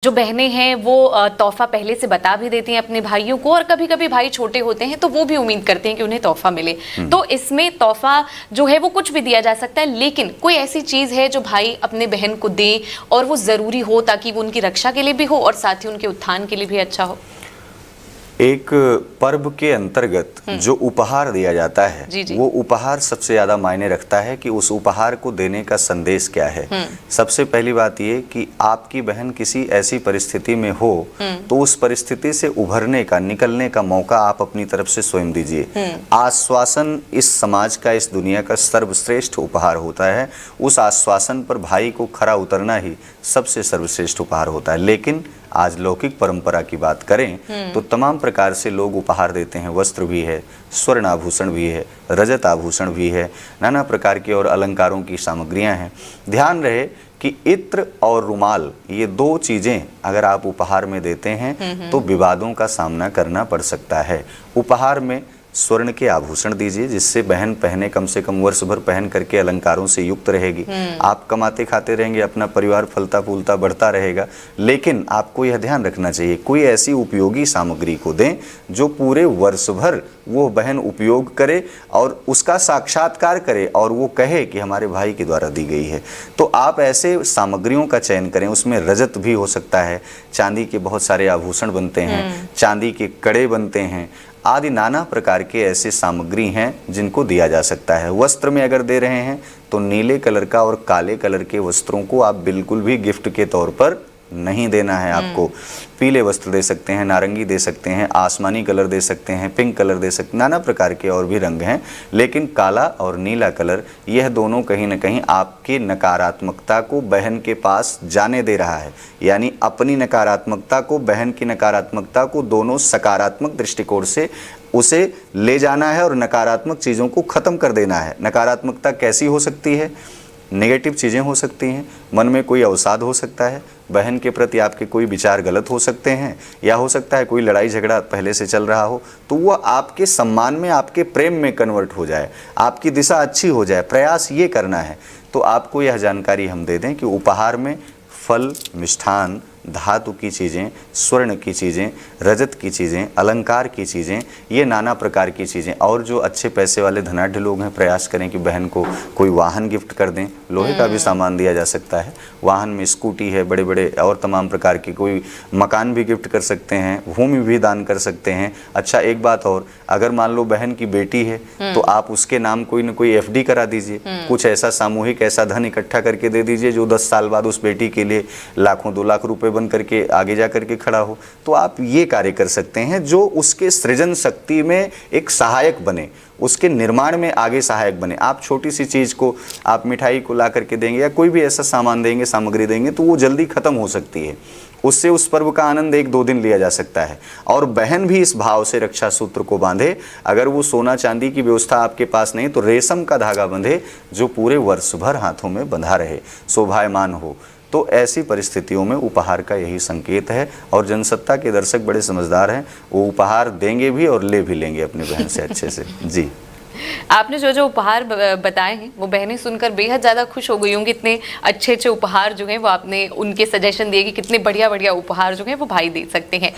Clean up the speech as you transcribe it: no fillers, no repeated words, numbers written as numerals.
जो बहनें हैं वो तोहफा पहले से बता भी देती हैं अपने भाइयों को, और कभी कभी भाई छोटे होते हैं तो वो भी उम्मीद करते हैं कि उन्हें तोहफा मिले। तो इसमें तोहफा जो है वो कुछ भी दिया जा सकता है, लेकिन कोई ऐसी चीज है जो भाई अपने बहन को दे और वो जरूरी हो ताकि वो उनकी रक्षा के लिए भी हो और साथ ही उनके उत्थान के लिए भी अच्छा हो। एक पर्व के अंतर्गत जो उपहार दिया जाता है जी। वो उपहार सबसे ज्यादा मायने रखता है कि उस उपहार को देने का संदेश क्या है। सबसे पहली बात ये कि आपकी बहन किसी ऐसी परिस्थिति में हो तो उस परिस्थिति से उभरने का, निकलने का मौका आप अपनी तरफ से स्वयं दीजिए। आश्वासन इस समाज का, इस दुनिया का सर्वश्रेष्ठ उपहार होता है। उस आश्वासन पर भाई को खरा उतरना ही सबसे सर्वश्रेष्ठ उपहार होता है। लेकिन आज लौकिक परंपरा की बात करें तो तमाम प्रकार से लोग उपहार देते हैं। वस्त्र भी है, स्वर्ण आभूषण भी है, रजत आभूषण भी है, नाना प्रकार की और अलंकारों की सामग्रियां हैं। ध्यान रहे कि इत्र और रुमाल, ये दो चीजें अगर आप उपहार में देते हैं तो विवादों का सामना करना पड़ सकता है। उपहार में स्वर्ण के आभूषण दीजिए जिससे बहन पहने, कम से कम वर्ष भर पहन करके अलंकारों से युक्त रहेगी। आप कमाते खाते रहेंगे, अपना परिवार फलता फूलता बढ़ता रहेगा। लेकिन आपको यह ध्यान रखना चाहिए कोई ऐसी उपयोगी सामग्री को दें जो पूरे वर्ष भर वो बहन उपयोग करे और उसका साक्षात्कार करे और वो कहे कि हमारे भाई के द्वारा दी गई है। तो आप ऐसे सामग्रियों का चयन करें। उसमें रजत भी हो सकता है, चांदी के बहुत सारे आभूषण बनते हैं, चांदी के कड़े बनते हैं, आदि नाना प्रकार के ऐसे सामग्री हैं जिनको दिया जा सकता है। वस्त्र में अगर दे रहे हैं तो नीले कलर का और काले कलर के वस्त्रों को आप बिल्कुल भी गिफ्ट के तौर पर नहीं देना है। आपको पीले वस्त्र दे सकते हैं, नारंगी दे सकते हैं, आसमानी कलर दे सकते हैं, पिंक कलर दे सकते हैं, नाना प्रकार के और भी रंग हैं। लेकिन काला और नीला कलर, यह दोनों कहीं ना कहीं आपके नकारात्मकता को बहन के पास जाने दे रहा है। यानी अपनी नकारात्मकता को, बहन की नकारात्मकता को, दोनों सकारात्मक दृष्टिकोण से उसे ले जाना है और नकारात्मक चीज़ों को ख़त्म कर देना है। नकारात्मकता कैसी हो सकती है? नेगेटिव चीज़ें हो सकती हैं, मन में कोई अवसाद हो सकता है, बहन के प्रति आपके कोई विचार गलत हो सकते हैं, या हो सकता है कोई लड़ाई झगड़ा पहले से चल रहा हो तो वह आपके सम्मान में, आपके प्रेम में कन्वर्ट हो जाए, आपकी दिशा अच्छी हो जाए। प्रयास ये करना है। तो आपको यह जानकारी हम दे दें कि उपहार में फल, मिष्ठान, धातु की चीज़ें, स्वर्ण की चीज़ें, रजत की चीज़ें, अलंकार की चीज़ें, ये नाना प्रकार की चीज़ें। और जो अच्छे पैसे वाले धनाढ्य लोग हैं, प्रयास करें कि बहन को कोई वाहन गिफ्ट कर दें। लोहे का भी सामान दिया जा सकता है। वाहन में स्कूटी है, बड़े बड़े और तमाम प्रकार की, कोई मकान भी गिफ्ट कर सकते हैं, भूमि भी दान कर सकते हैं। अच्छा, एक बात और, अगर मान लो बहन की बेटी है तो आप उसके नाम कोई न कोई FD करा दीजिए। कुछ ऐसा सामूहिक ऐसा धन इकट्ठा करके दे दीजिए जो 10 साल बाद उस बेटी के लिए लाखों 2 लाख रुपए बन करके आगे जा करके खड़ा हो। तो आप ये कार्य कर सकते हैं जो उसके सृजन शक्ति में एक सहायक बने, उसके निर्माण में आगे सहायक बने। आप छोटी सी चीज़ को, आप मिठाई को ला करके देंगे या कोई भी ऐसा सामान देंगे, सामग्री देंगे, तो वो जल्दी ख़त्म हो सकती है। उससे उस पर्व का आनंद 1-2 दिन लिया जा सकता है। और बहन भी इस भाव से रक्षा सूत्र को बांधे। अगर वो सोना चांदी की व्यवस्था आपके पास नहीं तो रेशम का धागा बंधे जो पूरे वर्ष भर हाथों में बंधा रहे, शोभायमान हो। तो ऐसी परिस्थितियों में उपहार का यही संकेत है। और जनसत्ता के दर्शक बड़े समझदार हैं, वो उपहार देंगे भी और ले भी लेंगे अपनी बहन से अच्छे से। जी, आपने जो जो उपहार बताए हैं वो बहनें सुनकर बेहद ज़्यादा खुश हो गई होंगी। इतने अच्छे अच्छे उपहार जो हैं वो आपने उनके सजेशन दिए कि कितने बढ़िया बढ़िया उपहार जो हैं वो भाई दे सकते हैं।